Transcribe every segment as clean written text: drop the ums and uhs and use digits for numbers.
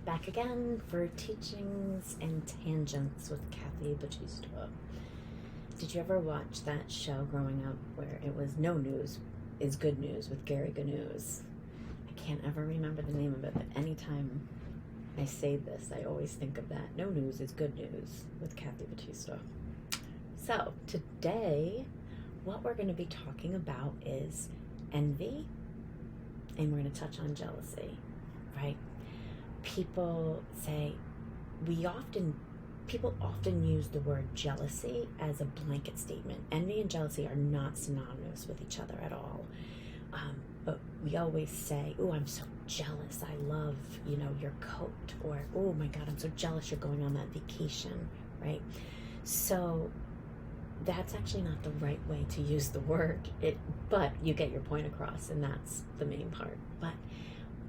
back again for Teachings and Tangents with Kathy Batista. Did you ever watch that show growing up where it was No News is Good News with Gary Gnu's? I can't ever remember the name of it, but anytime I say this, I always think of that. No News is Good News with Kathy Batista. So today, what we're going to be talking about is envy, and we're going to touch on jealousy, right? People often use the word jealousy as a blanket statement. Envy and jealousy are not synonymous with each other at all. But we always say, oh, I'm so jealous. I love, your coat. Or, oh my God, I'm so jealous you're going on that vacation, right? So that's actually not the right way to use the word. But you get your point across, and that's the main part. But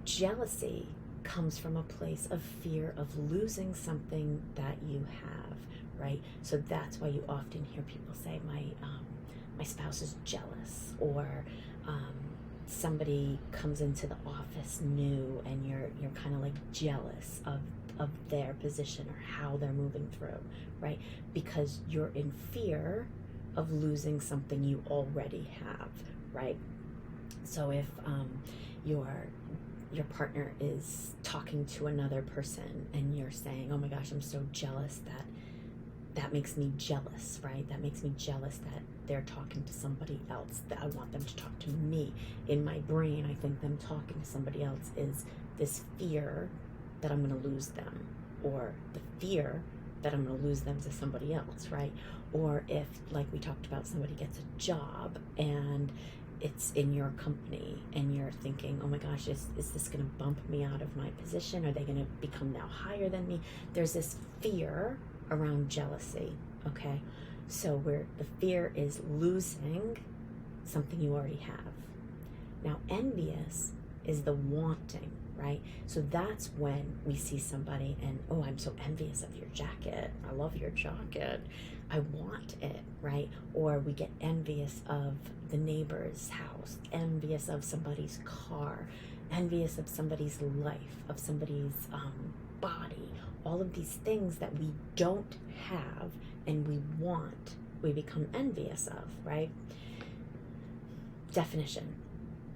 jealousy comes from a place of fear of losing something that you have, right? So that's why you often hear people say, my spouse is jealous, or somebody comes into the office new and you're kind of like jealous of their position or how they're moving through, right? Because you're in fear of losing something you already have, right? So if your partner is talking to another person and you're saying, oh my gosh, I'm so jealous that makes me jealous, right? That makes me jealous that they're talking to somebody else, that I want them to talk to me. In my brain, I think them talking to somebody else is this fear that I'm going to lose them, or the fear that I'm going to lose them to somebody else, right? Or if, like we talked about, somebody gets a job and it's in your company and you're thinking, oh my gosh, is this going to bump me out of my position? Are they going to become now higher than me? There's this fear around jealousy, okay? So where the fear is losing something you already have. Now, envious is the wanting, right? So that's when we see somebody and, oh, I'm so envious of your jacket. I love your jacket. I want it, right? Or we get envious of the neighbor's house, envious of somebody's car, envious of somebody's life, of somebody's body. All of these things that we don't have and we want, we become envious of, right? Definition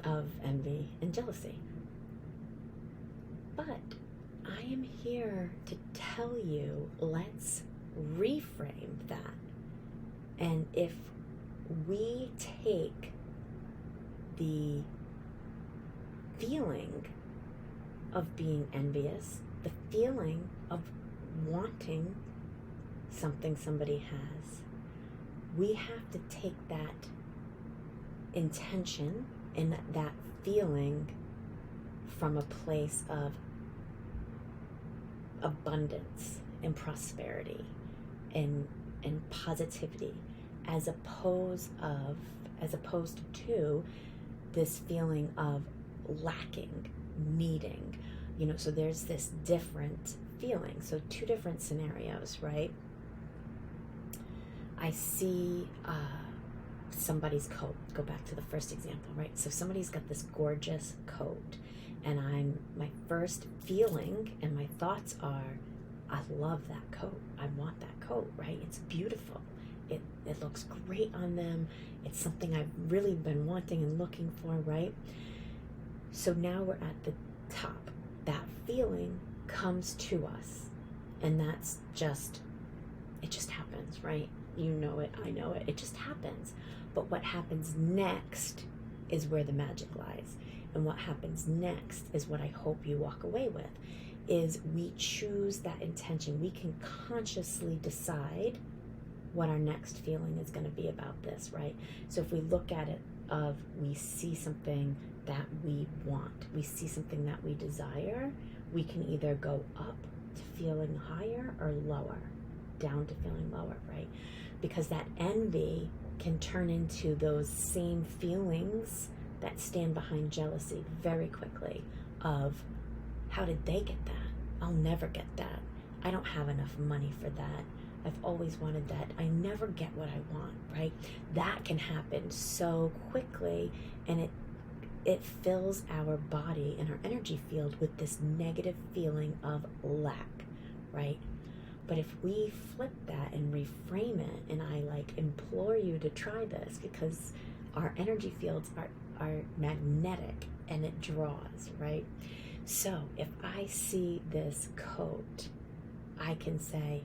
of envy and jealousy. But I am here to tell you, let's reframe that. And if we take the feeling of being envious, the feeling of wanting something somebody has, we have to take that intention and that feeling from a place of abundance and prosperity and positivity, as opposed to this feeling of lacking, needing, so there's this different feeling. So two different scenarios, right? I see somebody's coat. Go back to the first example, right? So somebody's got this gorgeous coat, and my first feeling and my thoughts are, I love that coat. I want that coat, right? It's beautiful. It looks great on them. It's something I've really been wanting and looking for, right? So now we're at the top. That feeling comes to us, and it just happens, right? You know it, I know it, it just happens. But what happens next is where the magic lies. And what happens next is what I hope you walk away with, is we choose that intention. We can consciously decide what our next feeling is going to be about this, right? So if we look at it we see something that we want, we see something that we desire, we can either go up to feeling higher or lower, down to feeling lower, right? Because that envy can turn into those same feelings that stand behind jealousy very quickly of, how did they get that? I'll never get that. I don't have enough money for that. I've always wanted that. I never get what I want, right? That can happen so quickly, and it fills our body and our energy field with this negative feeling of lack, right? But if we flip that and reframe it, and I implore you to try this, because our energy fields are magnetic and it draws, right? So if I see this coat, I can say,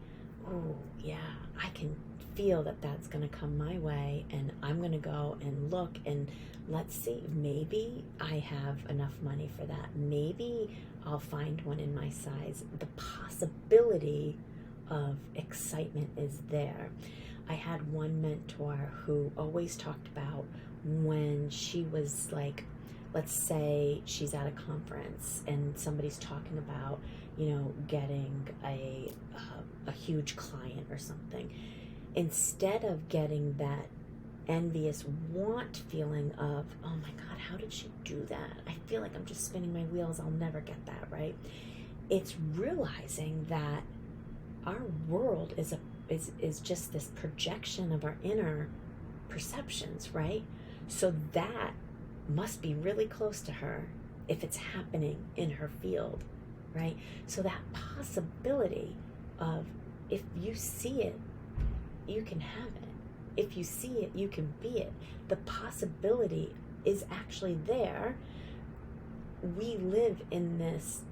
oh yeah, I can feel that that's going to come my way, and I'm going to go and look, and let's see, maybe I have enough money for that. Maybe I'll find one in my size. The possibility of excitement is there. I had one mentor who always talked about when she was let's say she's at a conference and somebody's talking about, getting a huge client or something. Instead of getting that envious want feeling of, oh my God, how did she do that? I feel like I'm just spinning my wheels. I'll never get that, right? It's realizing that our world is just this projection of our inner perceptions, right? So that must be really close to her if it's happening in her field, right? So that possibility of, if you see it, you can have it. If you see it, you can be it. The possibility is actually there. We live in this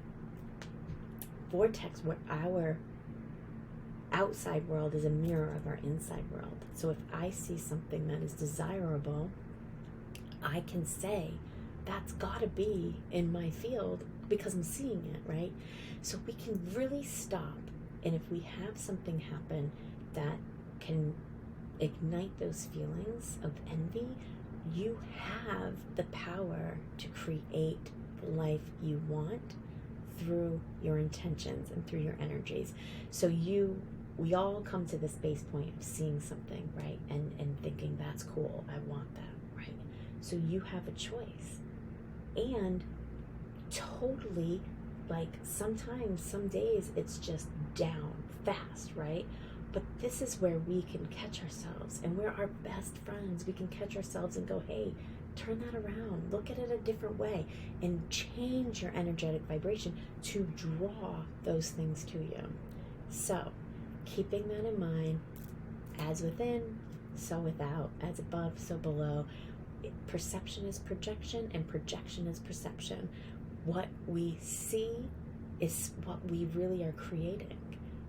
vortex where our outside world is a mirror of our inside world. So if I see something that is desirable, I can say, that's got to be in my field because I'm seeing it, right? So we can really stop. And if we have something happen that can ignite those feelings of envy, you have the power to create the life you want through your intentions and through your energies. So we all come to this base point of seeing something, right? And thinking, that's cool, I want that, right? So you have a choice. And totally, sometimes, some days it's just down fast, right? But this is where we can catch ourselves, and we're our best friends. We can catch ourselves and go, hey, turn that around, look at it a different way, and change your energetic vibration to draw those things to you. So, keeping that in mind, as within, so without, as above, so below. Perception is projection, and projection is perception. What we see is what we really are creating.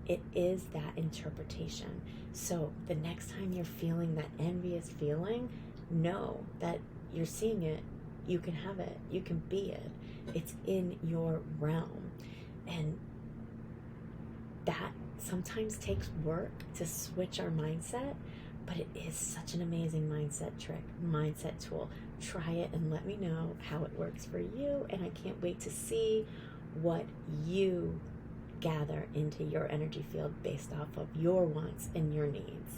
It is that interpretation. So the next time you're feeling that envious feeling, know that you're seeing it, you can have it, you can be it. It's in your realm. And that sometimes takes work to switch our mindset, but it is such an amazing mindset tool. Try it and let me know how it works for you. And I can't wait to see what you gather into your energy field based off of your wants and your needs.